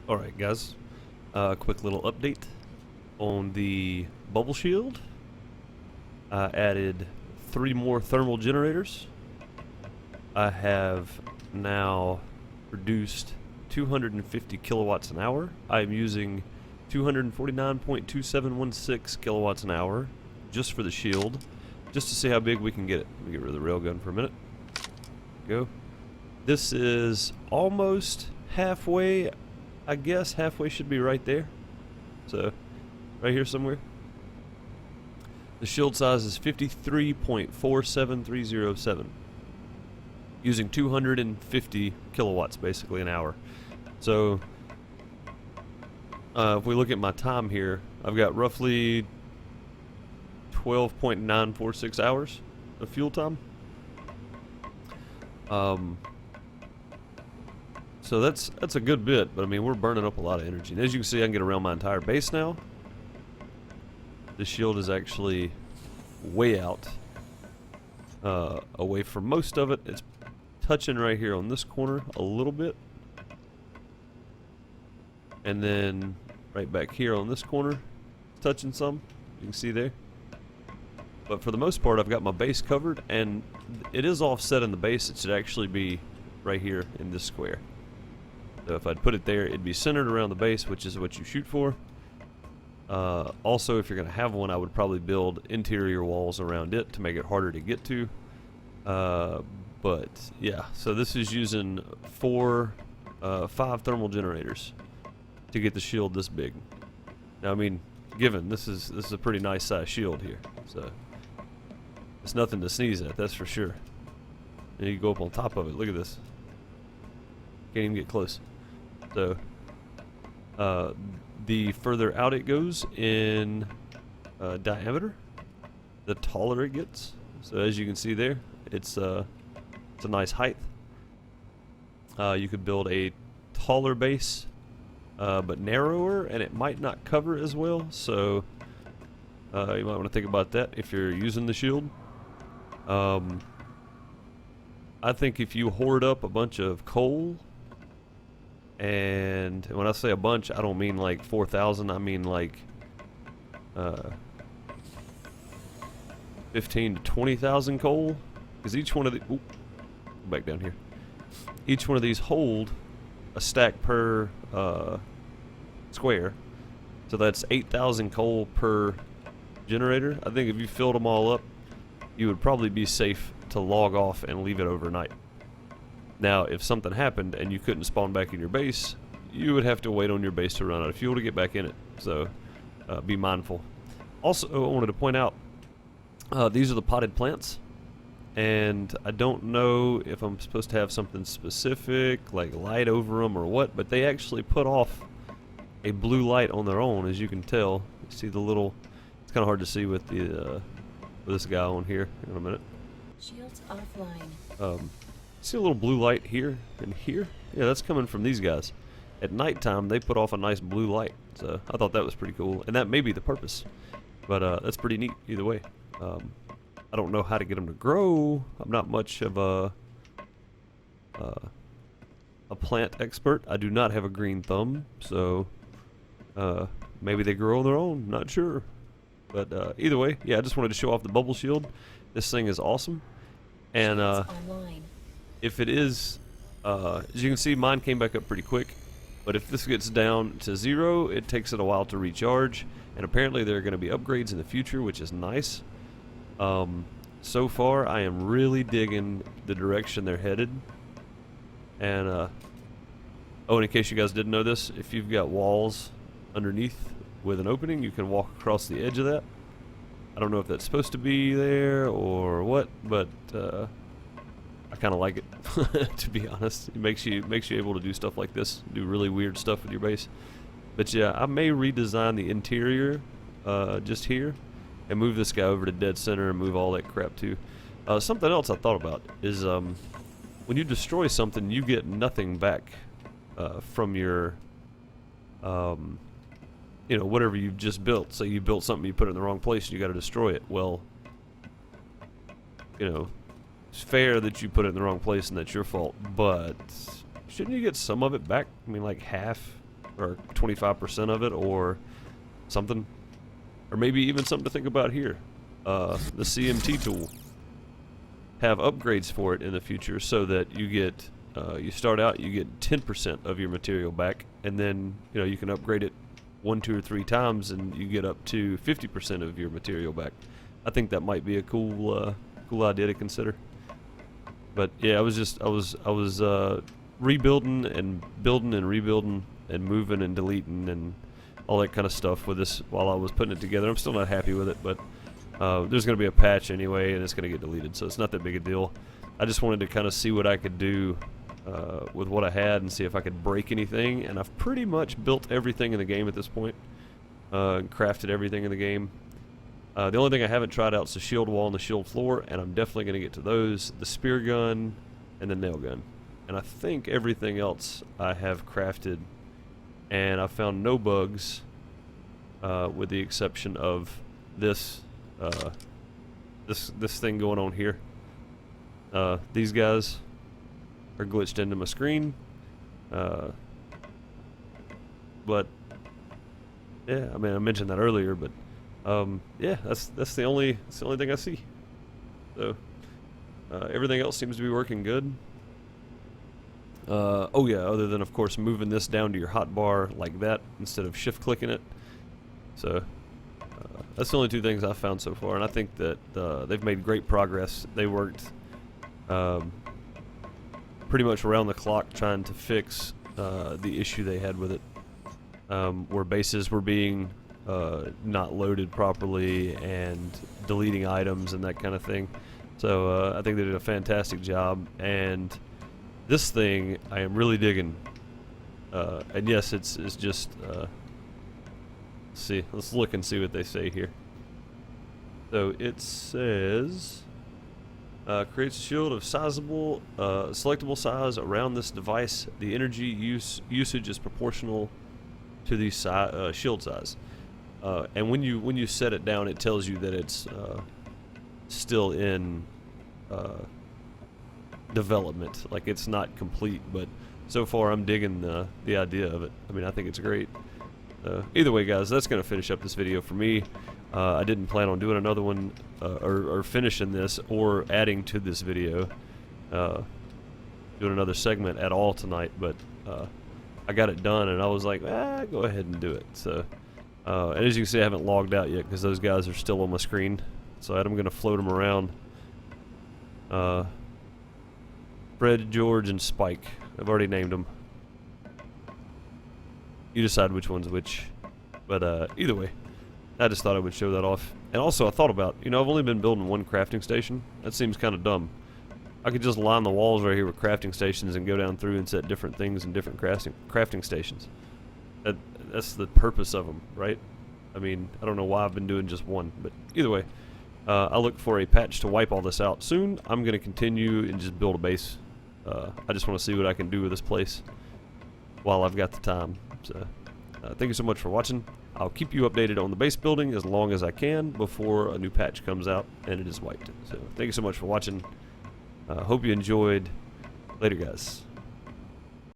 Alright guys, quick little update on the bubble shield. I added 3 more thermal generators. I have now produced 250 kilowatts an hour. I'm using 249.2716 kilowatts an hour just for the shield, just to see how big we can get it. Let me get rid of the railgun for a minute. Go. This is almost halfway. I guess halfway should be right there. So, right here somewhere. The shield size is 53.47307. Using 250 kilowatts basically an hour. So, if we look at my time here, I've got roughly 12.946 hours of fuel time. So that's a good bit, but I mean we're burning up a lot of energy. And as you can see, I can get around my entire base now. The shield is actually way out, away from most of it. It's touching right here on this corner a little bit, and then right back here on this corner, touching some. You can see there. But for the most part, I've got my base covered, and it is offset in the base. It should actually be right here in this square. So if I'd put it there, it'd be centered around the base, which is what you shoot for. Also, if you're going to have one, I would probably build interior walls around it to make it harder to get to. But yeah, so this is using 5 thermal generators to get the shield this big. Now, I mean, given this is a pretty nice size shield here, so it's nothing to sneeze at, that's for sure. And you go up on top of it. Look at this. Can't even get close. So, the further out it goes in diameter, the taller it gets. So as you can see there, it's a nice height. You could build a taller base, but narrower, and it might not cover as well. So you might want to think about that if you're using the shield. I think if you hoard up a bunch of coal, and when I say a bunch, I don't mean like 4,000. I mean like 15 to 20,000 coal, because each one of the back down here, each one of these hold a stack per square, so that's 8,000 coal per generator. I think if you filled them all up, you would probably be safe to log off and leave it overnight. Now, if something happened and you couldn't spawn back in your base, you would have to wait on your base to run out of fuel to get back in it. So, be mindful. Also, I wanted to point out, these are the potted plants. And I don't know if I'm supposed to have something specific, like light over them or what, but they actually put off a blue light on their own, as you can tell. You see the little, it's kind of hard to see with the this guy on here in a minute. Shields offline. See a little blue light here and here? Yeah, that's coming from these guys. At nighttime, they put off a nice blue light. So I thought that was pretty cool, and that may be the purpose. But that's pretty neat either way. I don't know how to get them to grow. I'm not much of a plant expert. I do not have a green thumb, so maybe they grow on their own. Not sure. But either way, yeah, I just wanted to show off the bubble shield. This thing is awesome. And if it is, as you can see, mine came back up pretty quick. But if this gets down to 0, it takes it a while to recharge. And apparently there are going to be upgrades in the future, which is nice. So far, I am really digging the direction they're headed. And, oh, and in case you guys didn't know this, if you've got walls underneath with an opening, you can walk across the edge of that. I don't know if that's supposed to be there or what, but I kind of like it, to be honest. It makes you able to do stuff like this, do really weird stuff with your base. But yeah, I may redesign the interior just here and move this guy over to dead center and move all that crap too. Something else I thought about is when you destroy something, you get nothing back from your you know, whatever you've just built. Say you built something, you put it in the wrong place, and you got to destroy it. Well, you know, it's fair that you put it in the wrong place and that's your fault, but shouldn't you get some of it back? I mean, like half or 25% of it, or something. Or maybe even something to think about here. The CMT tool. Have upgrades for it in the future so that you get, you start out, you get 10% of your material back, and then, you know, you can upgrade it 1, 2, or 3 times and you get up to 50% of your material back. I think that might be a cool idea to consider. But yeah, I was rebuilding and building and rebuilding and moving and deleting and all that kind of stuff with this while I was putting it together. I'm still not happy with it, but there's going to be a patch anyway, and it's going to get deleted, so it's not that big a deal. I just wanted to kind of see what I could do with what I had and see if I could break anything, and I've pretty much built everything in the game at this point, crafted everything in the game. The only thing I haven't tried out is the shield wall and the shield floor, and I'm definitely going to get to those, the spear gun and the nail gun. And I think everything else I have crafted, and I found no bugs with the exception of this this thing going on here. These guys are glitched into my screen, but yeah, I mean, I mentioned that earlier, but yeah, that's the only thing I see. So everything else seems to be working good. Oh yeah, other than of course moving this down to your hotbar like that instead of shift clicking it. So that's the only 2 things I've found so far, and I think that they've made great progress. They worked pretty much around the clock trying to fix the issue they had with it, where bases were being not loaded properly and deleting items and that kind of thing. So I think they did a fantastic job, and this thing I am really digging. And yes, it's just see, let's look and see what they say here. So it says creates a shield of sizable selectable size around this device. The energy usage is proportional to the shield size. And when you set it down, it tells you that it's still in development. Like, it's not complete, but so far I'm digging the idea of it. I mean, I think it's great. Either way, guys, that's going to finish up this video for me. I didn't plan on doing another one or finishing this or adding to this video, doing another segment at all tonight, but I got it done and I was like, go ahead and do it. So and as you can see, I haven't logged out yet because those guys are still on my screen, so I'm going to float them around. Fred, George, and Spike. I've already named them. You decide which one's which. But either way, I just thought I would show that off. And also I thought about, you know, I've only been building 1 crafting station. That seems kind of dumb. I could just line the walls right here with crafting stations and go down through and set different things in different crafting stations. That's the purpose of them, right? I mean, I don't know why I've been doing just 1, but either way, I look for a patch to wipe all this out soon. I'm going to continue and just build a base. I just want to see what I can do with this place while I've got the time. So thank you so much for watching. I'll keep you updated on the base building as long as I can before a new patch comes out and it is wiped. So thank you so much for watching. Hope you enjoyed. Later, guys.